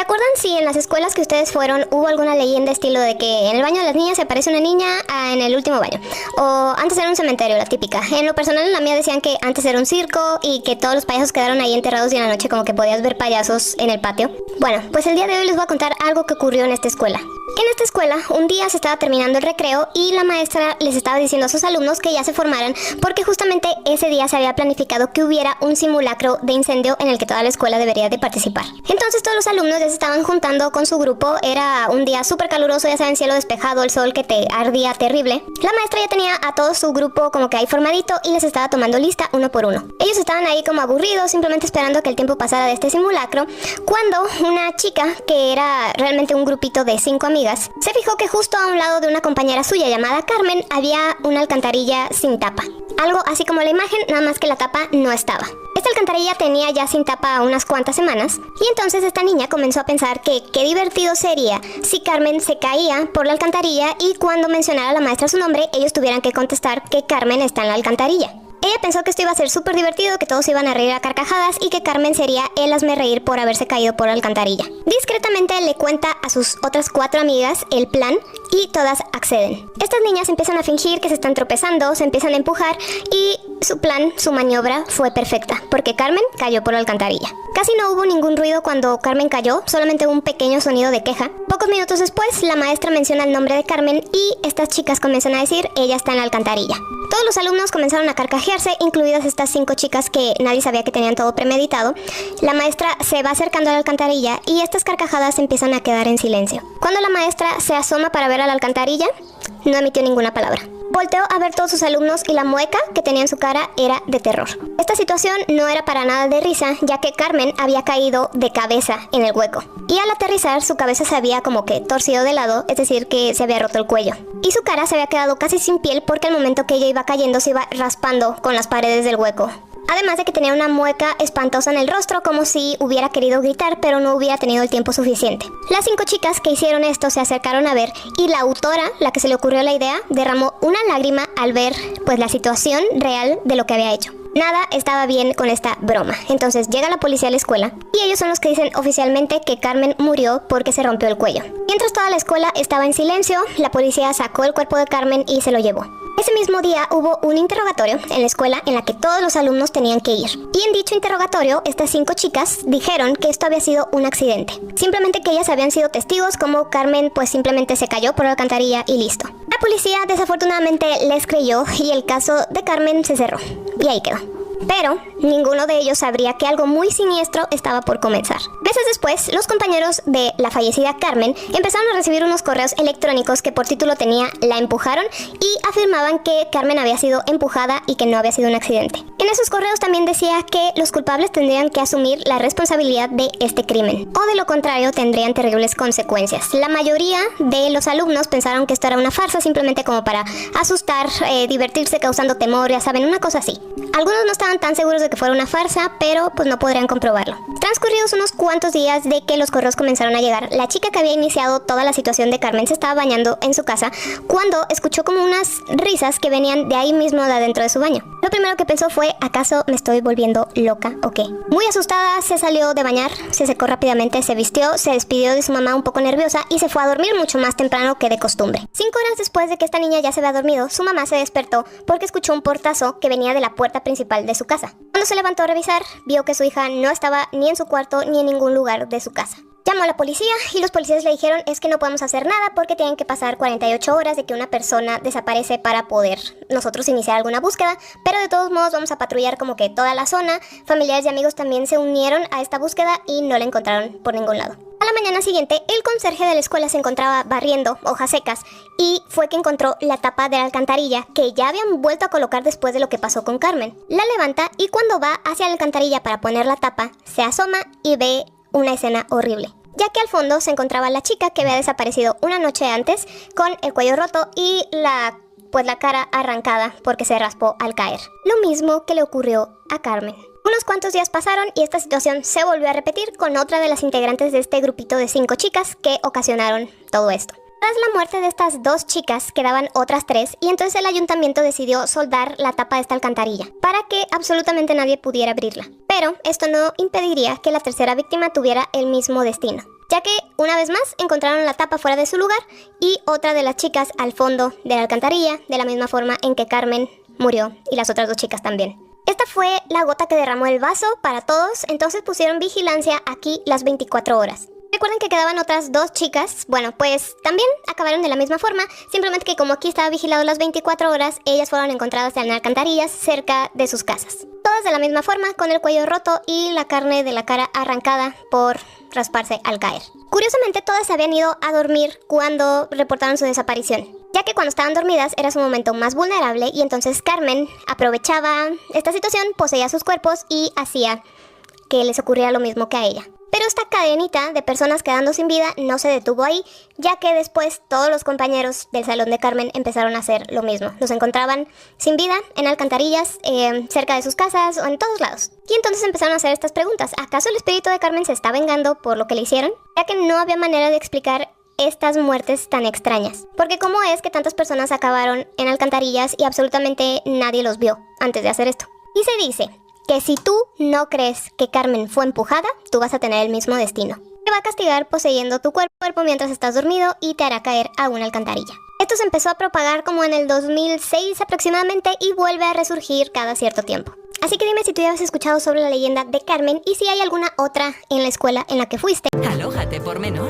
¿Se acuerdan si en las escuelas que ustedes fueron hubo alguna leyenda estilo de que en el baño de las niñas se aparece una niña en el último baño? O antes era un cementerio, la típica. En lo personal en la mía decían que antes era un circo y que todos los payasos quedaron ahí enterrados y en la noche como que podías ver payasos en el patio. Bueno, pues el día de hoy les voy a contar algo que ocurrió en esta escuela. En esta escuela, un día se estaba terminando el recreo y la maestra les estaba diciendo a sus alumnos que ya se formaran porque justamente ese día se había planificado que hubiera un simulacro de incendio en el que toda la escuela debería de participar. Entonces todos los alumnos ya se estaban juntando con su grupo, era un día súper caluroso, ya saben, cielo despejado, el sol que te ardía terrible. La maestra ya tenía a todo su grupo como que ahí formadito y les estaba tomando lista uno por uno. Ellos estaban ahí como aburridos, simplemente esperando que el tiempo pasara de este simulacro, cuando una chica, que era realmente un grupito de 5 amigas, se fijó que justo a un lado de una compañera suya llamada Carmen había una alcantarilla sin tapa. Algo así como la imagen, nada más que la tapa no estaba. Esta alcantarilla tenía ya sin tapa unas cuantas semanas y entonces esta niña comenzó a pensar que qué divertido sería si Carmen se caía por la alcantarilla y cuando mencionara a la maestra su nombre, ellos tuvieran que contestar que Carmen está en la alcantarilla. Ella pensó que esto iba a ser súper divertido, que todos iban a reír a carcajadas y que Carmen sería el hazmerreír por haberse caído por la alcantarilla. Discretamente le cuenta a sus otras 4 amigas el plan y todas acceden. Estas niñas empiezan a fingir que se están tropezando, se empiezan a empujar y su plan, su maniobra fue perfecta, porque Carmen cayó por la alcantarilla. Casi no hubo ningún ruido cuando Carmen cayó, solamente un pequeño sonido de queja. Pocos minutos después, la maestra menciona el nombre de Carmen y estas chicas comienzan a decir, ella está en la alcantarilla. Todos los alumnos comenzaron a carcajearse, incluidas estas 5 chicas que nadie sabía que tenían todo premeditado. La maestra se va acercando a la alcantarilla y estas carcajadas empiezan a quedar en silencio. Cuando la maestra se asoma para ver a la alcantarilla, no emitió ninguna palabra. Volteó a ver todos sus alumnos y la mueca que tenía en su cara era de terror. Esta situación no era para nada de risa, ya que Carmen había caído de cabeza en el hueco. Y al aterrizar, su cabeza se había como que torcido de lado, es decir, que se había roto el cuello. Y su cara se había quedado casi sin piel porque al momento que ella iba cayendo se iba raspando con las paredes del hueco. Además de que tenía una mueca espantosa en el rostro, como si hubiera querido gritar, pero no hubiera tenido el tiempo suficiente. Las 5 chicas que hicieron esto se acercaron a ver y la autora, la que se le ocurrió la idea, derramó una lágrima al ver pues la situación real de lo que había hecho. Nada estaba bien con esta broma. Entonces llega la policía a la escuela y ellos son los que dicen oficialmente que Carmen murió porque se rompió el cuello. Mientras toda la escuela estaba en silencio, la policía sacó el cuerpo de Carmen y se lo llevó. Ese mismo día hubo un interrogatorio en la escuela en la que todos los alumnos tenían que ir. Y en dicho interrogatorio, estas 5 chicas dijeron que esto había sido un accidente. Simplemente que ellas habían sido testigos, como Carmen pues simplemente se cayó por la alcantarilla y listo. La policía desafortunadamente les creyó y el caso de Carmen se cerró. Y ahí quedó. Pero ninguno de ellos sabría que algo muy siniestro estaba por comenzar. Meses después, los compañeros de la fallecida Carmen empezaron a recibir unos correos electrónicos que por título tenía "La empujaron" y afirmaban que Carmen había sido empujada y que no había sido un accidente. En esos correos también decía que los culpables tendrían que asumir la responsabilidad de este crimen, o de lo contrario tendrían terribles consecuencias. La mayoría de los alumnos pensaron que esto era una farsa, simplemente como para asustar, divertirse causando temor, ya saben, una cosa así. Algunos no estaban tan seguros de que fuera una farsa, pero pues no podrían comprobarlo. Transcurridos unos cuantos días de que los correos comenzaron a llegar, la chica que había iniciado toda la situación de Carmen se estaba bañando en su casa cuando escuchó como unas risas que venían de ahí mismo de adentro de su baño. Lo primero que pensó fue, ¿acaso me estoy volviendo loca o qué? Muy asustada, se salió de bañar, se secó rápidamente, se vistió, se despidió de su mamá un poco nerviosa y se fue a dormir mucho más temprano que de costumbre. 5 horas después de que esta niña ya se había dormido, su mamá se despertó porque escuchó un portazo que venía de la puerta principal de su casa. Cuando se levantó a revisar, vio que su hija no estaba ni en su cuarto ni en ningún lugar de su casa. Llamó a la policía y los policías le dijeron es que no podemos hacer nada porque tienen que pasar 48 horas de que una persona desaparece para poder nosotros iniciar alguna búsqueda, pero de todos modos vamos a patrullar como que toda la zona. Familiares y amigos también se unieron a esta búsqueda y no la encontraron por ningún lado. A la mañana siguiente, el conserje de la escuela se encontraba barriendo hojas secas y fue que encontró la tapa de la alcantarilla que ya habían vuelto a colocar después de lo que pasó con Carmen. La levanta y cuando va hacia la alcantarilla para poner la tapa, se asoma y ve una escena horrible, ya que al fondo se encontraba la chica que había desaparecido una noche antes con el cuello roto y la cara arrancada porque se raspó al caer. Lo mismo que le ocurrió a Carmen. Unos cuantos días pasaron y esta situación se volvió a repetir con otra de las integrantes de este grupito de 5 chicas que ocasionaron todo esto. Tras la muerte de estas 2 chicas quedaban otras 3 y entonces el ayuntamiento decidió soldar la tapa de esta alcantarilla para que absolutamente nadie pudiera abrirla. Pero esto no impediría que la tercera víctima tuviera el mismo destino. ya que una vez más encontraron la tapa fuera de su lugar y otra de las chicas al fondo de la alcantarilla, de la misma forma en que Carmen murió y las otras 2 chicas también. Esta fue la gota que derramó el vaso para todos, entonces pusieron vigilancia aquí las 24 horas. Recuerden que quedaban otras 2 chicas, bueno, pues también acabaron de la misma forma, simplemente que como aquí estaba vigilado las 24 horas, ellas fueron encontradas en alcantarillas cerca de sus casas. Todas de la misma forma, con el cuello roto y la carne de la cara arrancada por rasparse al caer. Curiosamente, todas se habían ido a dormir cuando reportaron su desaparición, ya que cuando estaban dormidas era su momento más vulnerable y entonces Carmen aprovechaba esta situación, poseía sus cuerpos y hacía que les ocurriera lo mismo que a ella. Pero esta cadenita de personas quedando sin vida no se detuvo ahí, ya que después todos los compañeros del salón de Carmen empezaron a hacer lo mismo. Los encontraban sin vida, en alcantarillas, cerca de sus casas o en todos lados. Y entonces empezaron a hacer estas preguntas. ¿Acaso el espíritu de Carmen se está vengando por lo que le hicieron? Ya que no había manera de explicar estas muertes tan extrañas. Porque ¿cómo es que tantas personas acabaron en alcantarillas y absolutamente nadie los vio antes de hacer esto? Y se dice que si tú no crees que Carmen fue empujada, tú vas a tener el mismo destino. Te va a castigar poseyendo tu cuerpo mientras estás dormido y te hará caer a una alcantarilla. Esto se empezó a propagar como en el 2006 aproximadamente y vuelve a resurgir cada cierto tiempo. Así que dime si tú ya has escuchado sobre la leyenda de Carmen y si hay alguna otra en la escuela en la que fuiste. Alójate por menor.